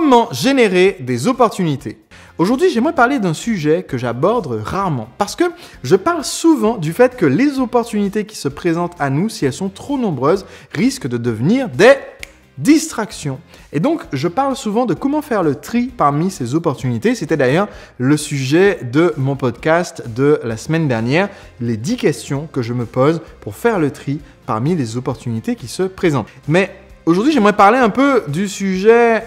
Comment générer des opportunités? Aujourd'hui, j'aimerais parler d'un sujet que j'aborde rarement parce que je parle souvent du fait que les opportunités qui se présentent à nous, si elles sont trop nombreuses, risquent de devenir des distractions. Et donc, je parle souvent de comment faire le tri parmi ces opportunités. C'était d'ailleurs le sujet de mon podcast de la semaine dernière, les 10 questions que je me pose pour faire le tri parmi les opportunités qui se présentent. Mais aujourd'hui, j'aimerais parler un peu du sujet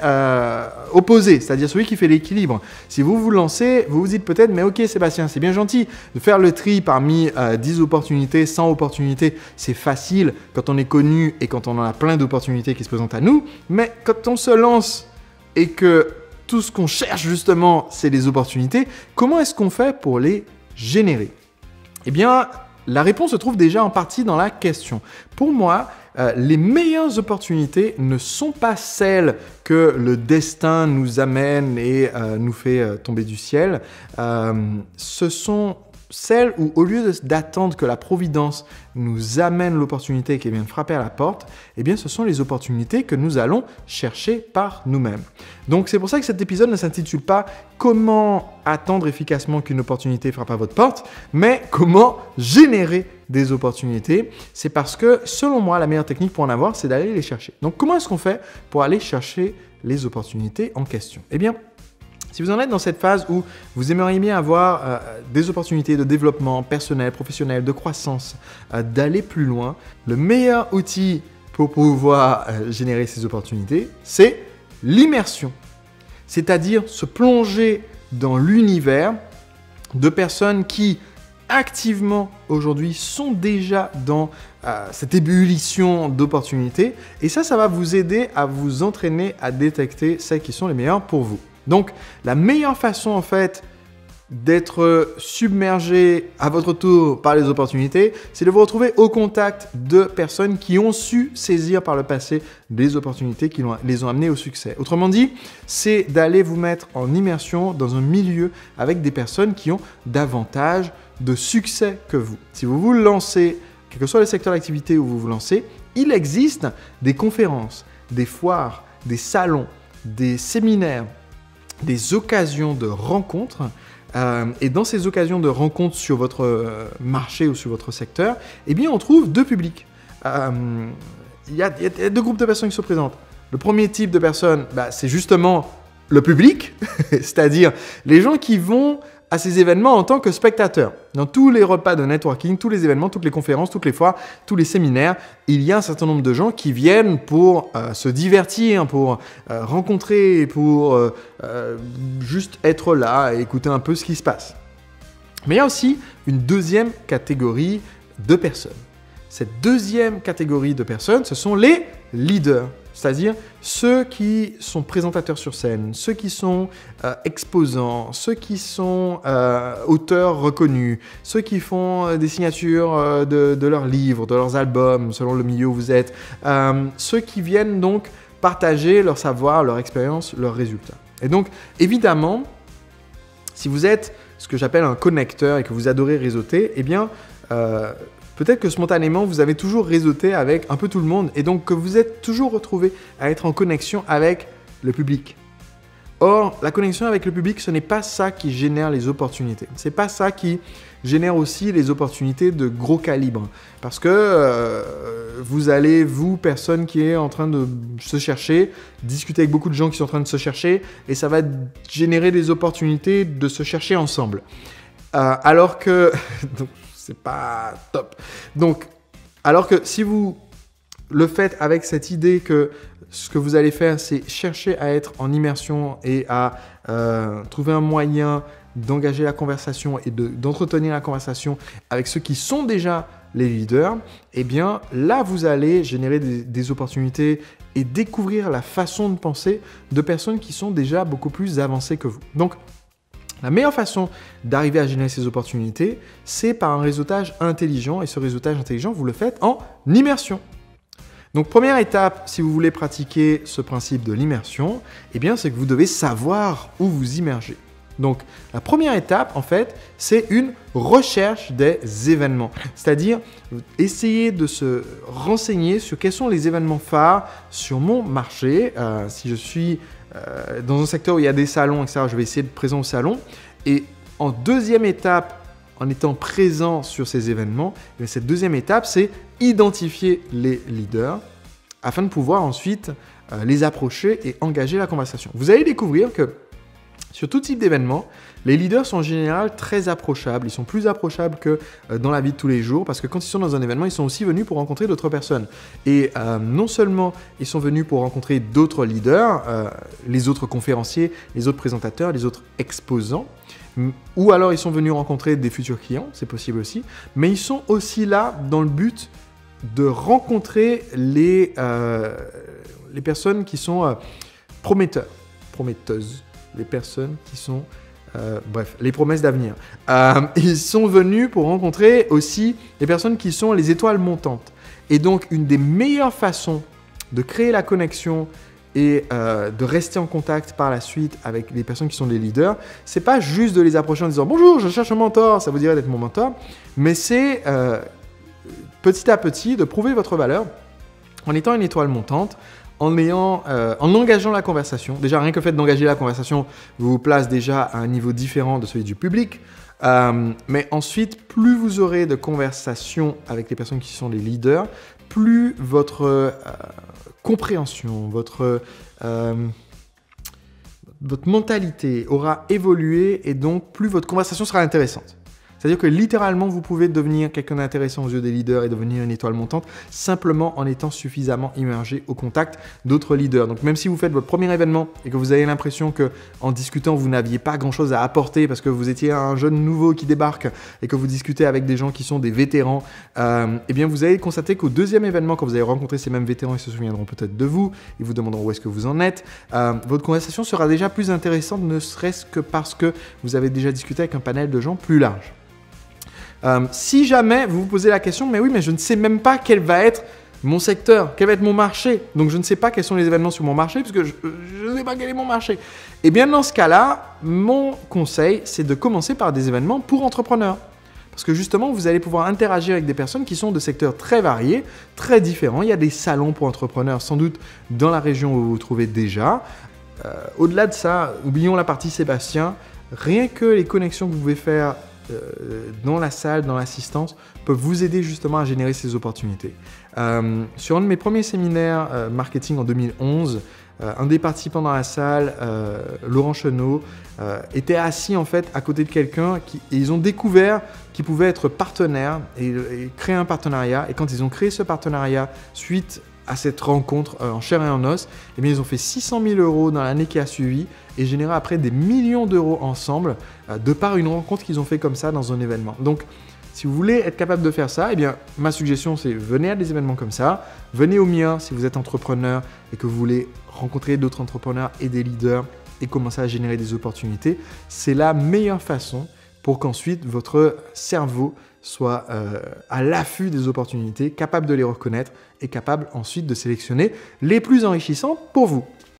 opposé, c'est-à-dire celui qui fait l'équilibre. Si vous vous lancez, vous vous dites peut-être, mais ok Sébastien, c'est bien gentil de faire le tri parmi 10 opportunités, 100 opportunités, c'est facile quand on est connu et quand on a plein d'opportunités qui se présentent à nous, mais quand on se lance et que tout ce qu'on cherche justement, c'est les opportunités, comment est-ce qu'on fait pour les générer? Eh bien, la réponse se trouve déjà en partie dans la question. Pour moi, les meilleures opportunités ne sont pas celles que le destin nous amène et nous fait tomber du ciel. Ce sont celles où, au lieu d'attendre que la providence nous amène l'opportunité qui vient de frapper à la porte, eh bien, ce sont les opportunités que nous allons chercher par nous-mêmes. Donc, c'est pour ça que cet épisode ne s'intitule pas « Comment attendre efficacement qu'une opportunité frappe à votre porte », mais « Comment générer des opportunités ». C'est parce que, selon moi, la meilleure technique pour en avoir, c'est d'aller les chercher. Donc, comment est-ce qu'on fait pour aller chercher les opportunités en question? Eh bien, si vous en êtes dans cette phase où vous aimeriez bien avoir des opportunités de développement personnel, professionnel, de croissance, d'aller plus loin, le meilleur outil pour pouvoir générer ces opportunités, c'est l'immersion. C'est-à-dire se plonger dans l'univers de personnes qui, activement aujourd'hui, sont déjà dans cette ébullition d'opportunités. Et ça va vous aider à vous entraîner à détecter celles qui sont les meilleures pour vous. Donc, la meilleure façon en fait d'être submergé à votre tour par les opportunités, c'est de vous retrouver au contact de personnes qui ont su saisir par le passé des opportunités qui les ont amenés au succès. Autrement dit, c'est d'aller vous mettre en immersion dans un milieu avec des personnes qui ont davantage de succès que vous. Si vous vous lancez, quel que soit le secteur d'activité où vous vous lancez, il existe des conférences, des foires, des salons, des séminaires, des occasions de rencontres. Et dans ces occasions de rencontres sur votre marché ou sur votre secteur, eh bien, on trouve deux publics. Il y a deux groupes de personnes qui se présentent. Le premier type de personnes, c'est justement le public, c'est-à-dire les gens qui vont à ces événements en tant que spectateurs. Dans tous les repas de networking, tous les événements, toutes les conférences, toutes les foires, tous les séminaires, il y a un certain nombre de gens qui viennent pour se divertir, pour rencontrer, pour juste être là et écouter un peu ce qui se passe. Mais il y a aussi une deuxième catégorie de personnes. Cette deuxième catégorie de personnes, ce sont les leaders. C'est-à-dire ceux qui sont présentateurs sur scène, ceux qui sont exposants, ceux qui sont auteurs reconnus, ceux qui font des signatures de leurs livres, de leurs albums, selon le milieu où vous êtes, ceux qui viennent donc partager leur savoir, leur expérience, leurs résultats. Et donc, évidemment, si vous êtes ce que j'appelle un connecteur et que vous adorez réseauter, eh bien, peut-être que spontanément, vous avez toujours réseauté avec un peu tout le monde et donc que vous êtes toujours retrouvé à être en connexion avec le public. Or, la connexion avec le public, ce n'est pas ça qui génère les opportunités. Ce n'est pas ça qui génère aussi les opportunités de gros calibre. Parce que vous allez, vous, personne qui est en train de se chercher, discuter avec beaucoup de gens qui sont en train de se chercher et ça va générer des opportunités de se chercher ensemble. Alors que... c'est pas top. Donc, alors que si vous le faites avec cette idée que ce que vous allez faire, c'est chercher à être en immersion et à trouver un moyen d'engager la conversation et d'entretenir la conversation avec ceux qui sont déjà les leaders, eh bien là, vous allez générer des opportunités et découvrir la façon de penser de personnes qui sont déjà beaucoup plus avancées que vous. Donc, la meilleure façon d'arriver à générer ces opportunités, c'est par un réseautage intelligent. Et ce réseautage intelligent, vous le faites en immersion. Donc, première étape, si vous voulez pratiquer ce principe de l'immersion, eh bien, c'est que vous devez savoir où vous immerger. Donc, la première étape, en fait, c'est une recherche des événements. C'est-à-dire, essayer de se renseigner sur quels sont les événements phares sur mon marché. Si je suis dans un secteur où il y a des salons, etc., je vais essayer d'être présent au salon. Et en deuxième étape, en étant présent sur ces événements, cette deuxième étape, c'est identifier les leaders afin de pouvoir ensuite les approcher et engager la conversation. Vous allez découvrir que sur tout type d'événement, les leaders sont en général très approchables. Ils sont plus approchables que dans la vie de tous les jours parce que quand ils sont dans un événement, ils sont aussi venus pour rencontrer d'autres personnes. Et non seulement ils sont venus pour rencontrer d'autres leaders, les autres conférenciers, les autres présentateurs, les autres exposants, ou alors ils sont venus rencontrer des futurs clients, c'est possible aussi, mais ils sont aussi là dans le but de rencontrer les personnes qui sont prometteuses, les personnes qui sont, bref, les promesses d'avenir. Ils sont venus pour rencontrer aussi les personnes qui sont les étoiles montantes. Et donc, une des meilleures façons de créer la connexion et de rester en contact par la suite avec les personnes qui sont des leaders, c'est pas juste de les approcher en disant « Bonjour, je cherche un mentor, ça vous dirait d'être mon mentor », mais c'est petit à petit de prouver votre valeur en étant une étoile montante, en engageant la conversation. Déjà, rien que le fait d'engager la conversation vous place déjà à un niveau différent de celui du public. Mais ensuite, plus vous aurez de conversations avec les personnes qui sont les leaders, plus votre compréhension, votre mentalité aura évolué et donc plus votre conversation sera intéressante. C'est-à-dire que littéralement, vous pouvez devenir quelqu'un d'intéressant aux yeux des leaders et devenir une étoile montante simplement en étant suffisamment immergé au contact d'autres leaders. Donc même si vous faites votre premier événement et que vous avez l'impression qu'en discutant, vous n'aviez pas grand-chose à apporter parce que vous étiez un jeune nouveau qui débarque et que vous discutez avec des gens qui sont des vétérans, eh bien vous allez constater qu'au deuxième événement, quand vous allez rencontrer ces mêmes vétérans, ils se souviendront peut-être de vous, ils vous demanderont où est-ce que vous en êtes. Votre conversation sera déjà plus intéressante, ne serait-ce que parce que vous avez déjà discuté avec un panel de gens plus large. Si jamais vous vous posez la question, mais oui, mais je ne sais même pas quel va être mon secteur, quel va être mon marché, donc je ne sais pas quels sont les événements sur mon marché, puisque je ne sais pas quel est mon marché. Eh bien, dans ce cas-là, mon conseil, c'est de commencer par des événements pour entrepreneurs. Parce que justement, vous allez pouvoir interagir avec des personnes qui sont de secteurs très variés, très différents. Il y a des salons pour entrepreneurs, sans doute dans la région où vous vous trouvez déjà. Au-delà de ça, oublions la partie Sébastien, rien que les connexions que vous pouvez faire dans la salle, dans l'assistance, peuvent vous aider justement à générer ces opportunités. Sur un de mes premiers séminaires marketing en 2011, un des participants dans la salle, Laurent Chenot, était assis en fait à côté de quelqu'un et ils ont découvert qu'ils pouvaient être partenaires et créer un partenariat. Et quand ils ont créé ce partenariat suite à cette rencontre en chair et en os, eh bien, ils ont fait 600 000 € dans l'année qui a suivi et généré après des millions d'euros ensemble de par une rencontre qu'ils ont fait comme ça dans un événement. Donc, si vous voulez être capable de faire ça, eh bien, ma suggestion, c'est venez à des événements comme ça, venez au mien si vous êtes entrepreneur et que vous voulez rencontrer d'autres entrepreneurs et des leaders et commencer à générer des opportunités. C'est la meilleure façon pour qu'ensuite votre cerveau soit à l'affût des opportunités, capable de les reconnaître et capable ensuite de sélectionner les plus enrichissantes pour vous.